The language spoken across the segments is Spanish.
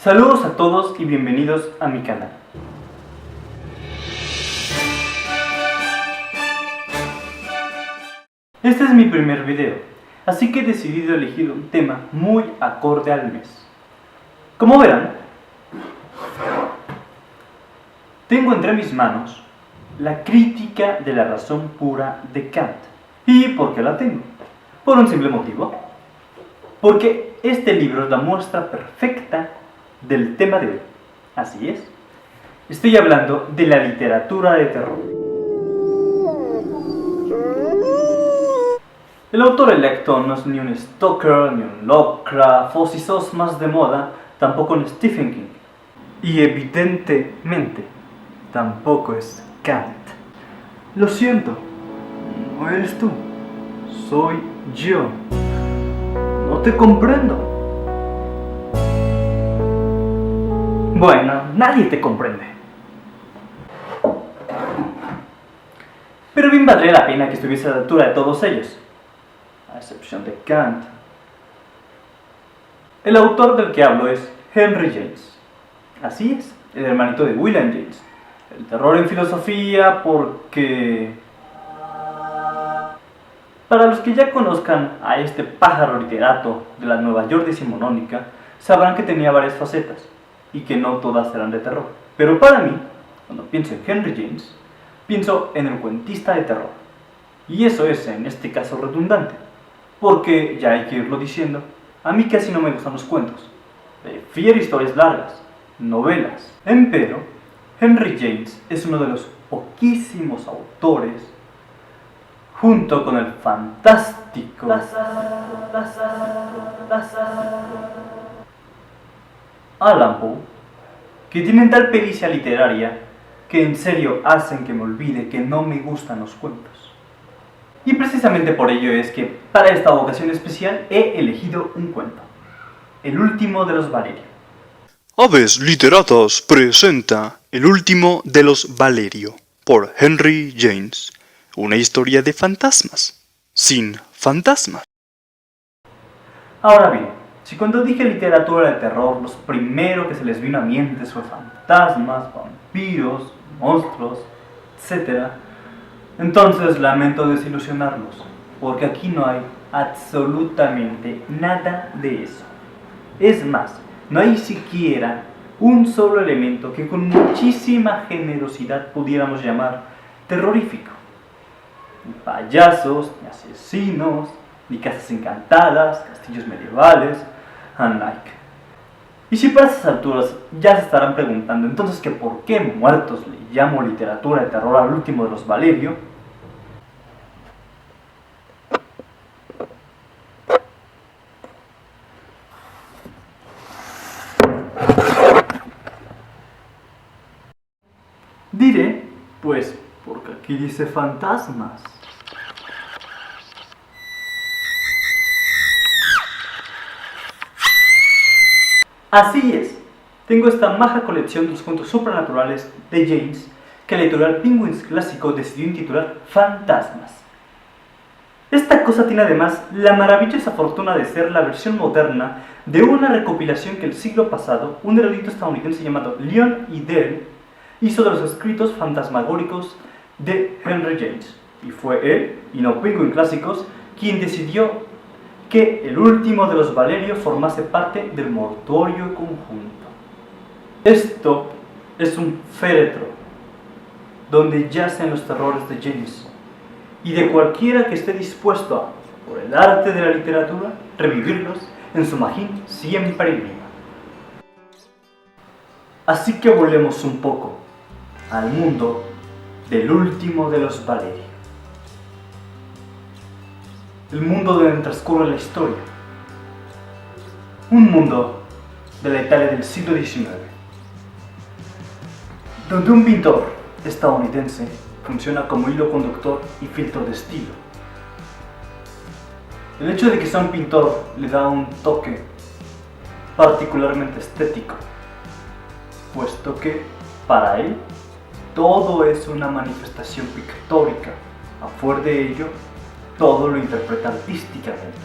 Saludos a todos y bienvenidos a mi canal. Este es mi primer video, así que he decidido elegir un tema muy acorde al mes. Como verán, tengo entre mis manos la crítica de la razón pura de Kant. ¿Y por qué la tengo? Por un simple motivo. Porque este libro es la muestra perfecta del tema de hoy. Así es. Estoy hablando de la literatura de terror. El autor electo no es ni un Stoker, ni un Lovecraft, o si sos más de moda, tampoco un Stephen King. Y evidentemente, tampoco es Kant. Lo siento, no eres tú, soy yo. No te comprendo. Bueno, nadie te comprende. Pero bien valdría la pena que estuviese a la altura de todos ellos, a excepción de Kant. El autor del que hablo es Henry James. Así es, el hermanito de William James. El terror en filosofía porque... Para los que ya conozcan a este pájaro literato de la Nueva York decimonónica, sabrán que tenía varias facetas y que no todas eran de terror. Pero para mí, cuando pienso en Henry James, pienso en el cuentista de terror. Y eso es, en este caso, redundante, porque, ya hay que irlo diciendo, a mí casi no me gustan los cuentos. Prefiero historias largas, novelas. Empero, Henry James es uno de los poquísimos autores, junto con el fantástico Allan Poe, que tienen tal pericia literaria que en serio hacen que me olvide que no me gustan los cuentos. Y precisamente por ello es que para esta ocasión especial he elegido un cuento, El último de los Valerio. Aves Literatas presenta El último de los Valerio, por Henry James. Una historia de fantasmas, sin fantasmas. Ahora bien, si cuando dije literatura de terror, los primero que se les vino a mente fue fantasmas, vampiros, monstruos, etc., entonces lamento desilusionarlos, porque aquí no hay absolutamente nada de eso. Es más, no hay siquiera un solo elemento que con muchísima generosidad pudiéramos llamar terrorífico. Ni payasos, ni asesinos, ni casas encantadas, castillos medievales, and like. Y si para esas alturas ya se estarán preguntando entonces que por qué muertos le llamo literatura de terror al último de los Valerio, diré, pues, porque aquí dice fantasmas. Así es, tengo esta maja colección de los cuentos supernaturales de James que la editorial Penguins Clásico decidió intitular Fantasmas. Esta cosa tiene además la maravillosa fortuna de ser la versión moderna de una recopilación que el siglo pasado un erudito estadounidense llamado Leon Idell hizo de los escritos fantasmagóricos de Henry James. Y fue él, y no Penguin Clásicos, quien decidió que el último de los Valerio formase parte del mortuorio conjunto. Esto es un féretro donde yacen los terrores de James y de cualquiera que esté dispuesto a, por el arte de la literatura, revivirlos en su magín siempre viva. Así que volvemos un poco al mundo del último de los Valerio. El mundo donde transcurre la historia. Un mundo de la Italia del siglo XIX, donde un pintor estadounidense funciona como hilo conductor y filtro de estilo. El hecho de que sea un pintor le da un toque particularmente estético, puesto que, para él, todo es una manifestación pictórica. A fuer de ello, todo lo interpreta artísticamente.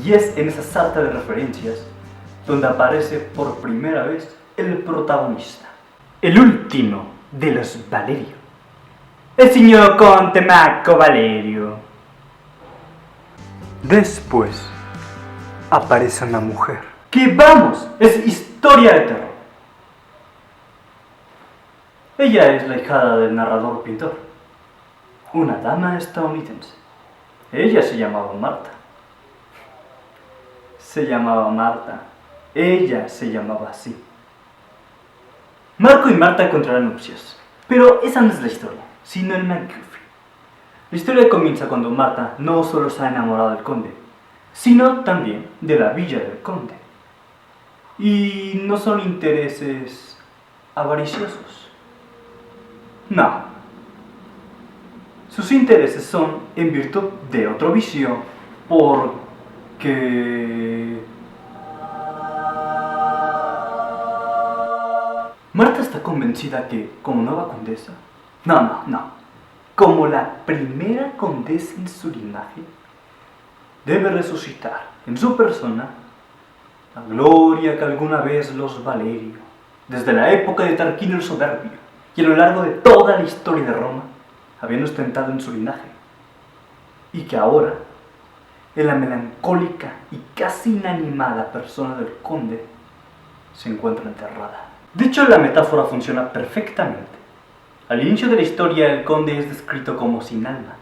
Y es en esa sarta de referencias donde aparece por primera vez el protagonista, el último de los Valerio, el señor Conde Marco Valerio. Después aparece una mujer, que vamos, es historia de terror. Ella es la hijada del narrador pintor, una dama estadounidense. Ella se llamaba Marta. Ella se llamaba así. Marco y Marta contrarán nupcias, pero esa no es la historia, sino el MacGuffin. La historia comienza cuando Marta no solo se ha enamorado del conde, sino también de la villa del conde. Y no son intereses avariciosos. No. Sus intereses son en virtud de otro vicio, porque Marta está convencida que, como nueva condesa, como la primera condesa en su linaje, debe resucitar en su persona la gloria que alguna vez los Valerio, desde la época de Tarquinio el Soberbio y a lo largo de toda la historia de Roma, habían ostentado en su linaje, y que ahora, en la melancólica y casi inanimada persona del conde, se encuentra enterrada. De hecho, la metáfora funciona perfectamente. Al inicio de la historia, el conde es descrito como sin alma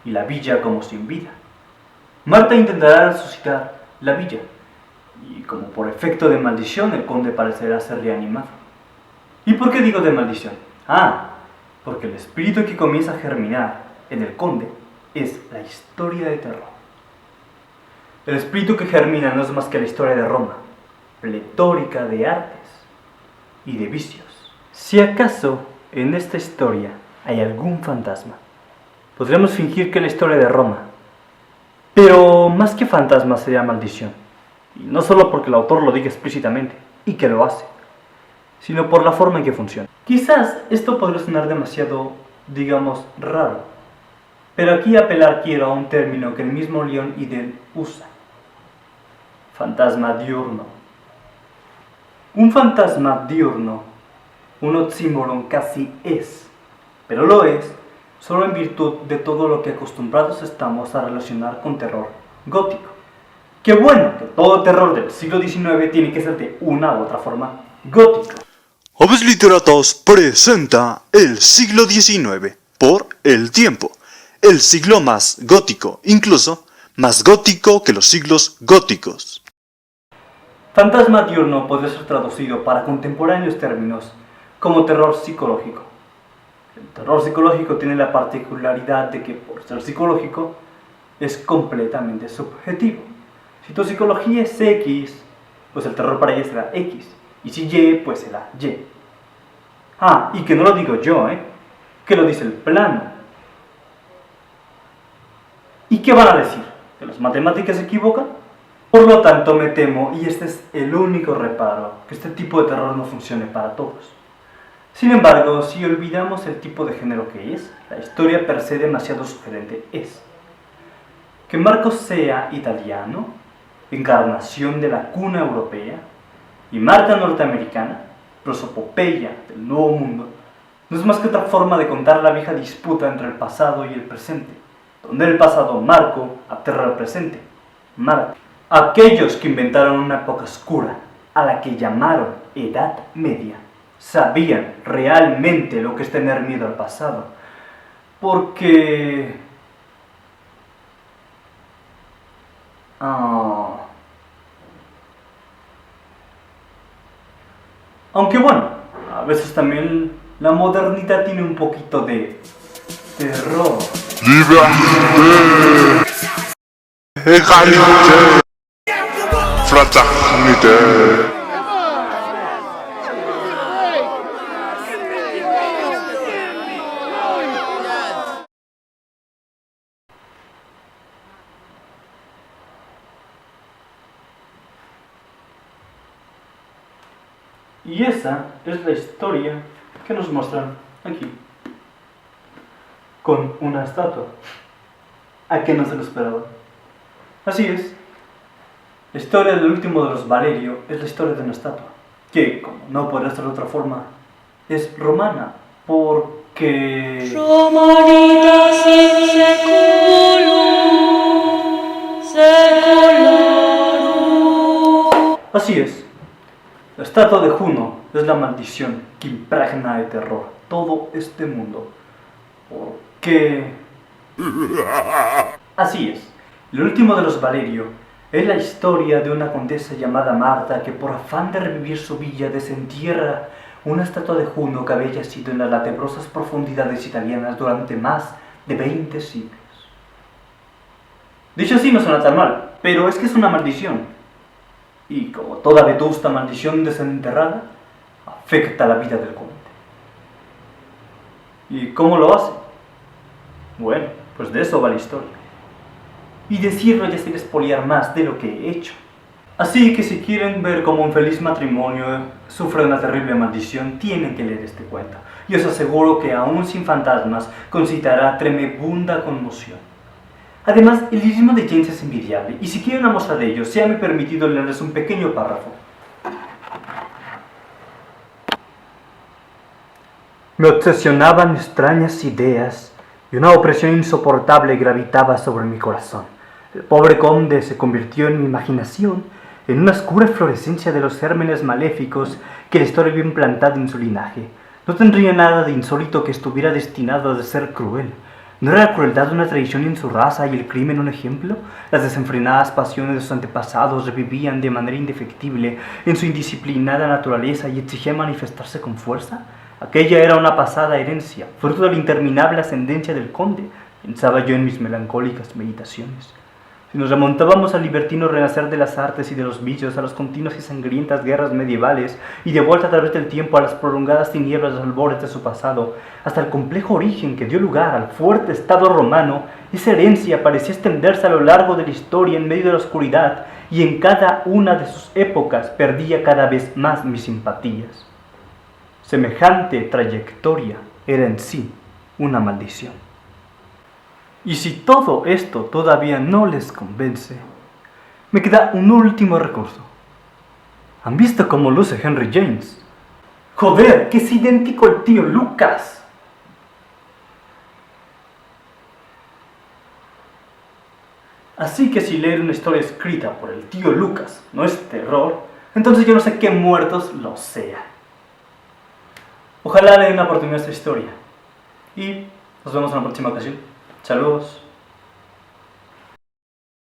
y la villa como sin vida. Marta intentará resucitar la villa, y como por efecto de maldición, el conde parecerá ser reanimado. ¿Y por qué digo de maldición? Porque el espíritu que comienza a germinar en el conde es la historia de terror. El espíritu que germina no es más que la historia de Roma, pletórica de artes y de vicios. Si acaso en esta historia hay algún fantasma, podríamos fingir que es la historia de Roma, pero más que fantasma sería maldición, y no solo porque el autor lo diga explícitamente, y que lo hace, sino por la forma en que funciona. Quizás esto podría sonar demasiado, digamos, raro, pero aquí apelar quiero a un término que el mismo Leon Idel usa: fantasma diurno. Un fantasma diurno, un oxímoron casi es, pero lo es solo en virtud de todo lo que acostumbrados estamos a relacionar con terror gótico. Qué bueno que todo terror del siglo XIX tiene que ser de una u otra forma gótico. Aves Literatos presenta el siglo XIX por el tiempo, el siglo más gótico, incluso más gótico que los siglos góticos. Fantasma diurno podría ser traducido para contemporáneos términos como terror psicológico. El terror psicológico tiene la particularidad de que, por ser psicológico, es completamente subjetivo. Si tu psicología es X, pues el terror para ella será X, y si Y, pues será Y. Y que no lo digo yo, que lo dice el plano. ¿Y qué van a decir? ¿Que las matemáticas se equivocan? Por lo tanto, me temo, y este es el único reparo, que este tipo de terror no funcione para todos. Sin embargo, si olvidamos el tipo de género que es, la historia per se demasiado sugerente es que Marco sea italiano, encarnación de la cuna europea, y Marta norteamericana, prosopopeya del Nuevo Mundo, no es más que otra forma de contar la vieja disputa entre el pasado y el presente, donde el pasado Marco aterra al presente, Marta. Aquellos que inventaron una época oscura, a la que llamaron Edad Media, sabían realmente lo que es tener miedo al pasado, porque... Aunque bueno, a veces también la modernidad tiene un poquito de terror. Liberté, égalité, fraternité. Y esa es la historia que nos muestran aquí, con una estatua. ¿A qué no se lo esperaba? Así es. La historia del último de los Valerio es la historia de una estatua, que, como no podrá ser de otra forma, es romana, porque... Romanita in seculum secularum. Así es, la estatua de Juno es la maldición que impregna de terror todo este mundo, porque... Así es, el último de los Valerio es la historia de una condesa llamada Marta que por afán de revivir su villa desentierra una estatua de Juno que había yacido en las tenebrosas profundidades italianas durante más de 20 siglos. Dicho así no suena tan mal, pero es que es una maldición. Y como toda vetusta maldición desenterrada, afecta la vida del conde. ¿Y cómo lo hace? Bueno, pues de eso va la historia. Y decirlo ya sería expoliar más de lo que he hecho. Así que si quieren ver cómo un feliz matrimonio sufre una terrible maldición, tienen que leer este cuento. Y os aseguro que aún sin fantasmas concitará tremenda conmoción. Además, el lirismo de James es envidiable, y si quieren una muestra de ello, séame permitido leerles un pequeño párrafo. Me obsesionaban extrañas ideas y una opresión insoportable gravitaba sobre mi corazón. El pobre conde se convirtió en mi imaginación en una oscura eflorescencia de los gérmenes maléficos que la historia había implantado en su linaje. No tendría nada de insólito que estuviera destinado a ser cruel. ¿No era la crueldad una tradición en su raza y el crimen un ejemplo? Las desenfrenadas pasiones de sus antepasados revivían de manera indefectible en su indisciplinada naturaleza y exigían manifestarse con fuerza. Aquella era una pasada herencia, fruto de la interminable ascendencia del conde, pensaba yo en mis melancólicas meditaciones. Si nos remontábamos al libertino renacer de las artes y de los vicios, a las continuas y sangrientas guerras medievales, y de vuelta a través del tiempo a las prolongadas tinieblas de los albores de su pasado, hasta el complejo origen que dio lugar al fuerte estado romano, esa herencia parecía extenderse a lo largo de la historia en medio de la oscuridad, y en cada una de sus épocas perdía cada vez más mis simpatías. Semejante trayectoria era en sí una maldición. Y si todo esto todavía no les convence, me queda un último recurso. ¿Han visto cómo luce Henry James? ¡Joder, que es idéntico al tío Lucas! Así que si leer una historia escrita por el tío Lucas no es terror, entonces yo no sé qué muertos lo sea. Ojalá le den una oportunidad a esta historia. Y nos vemos en la próxima ocasión. Saludos.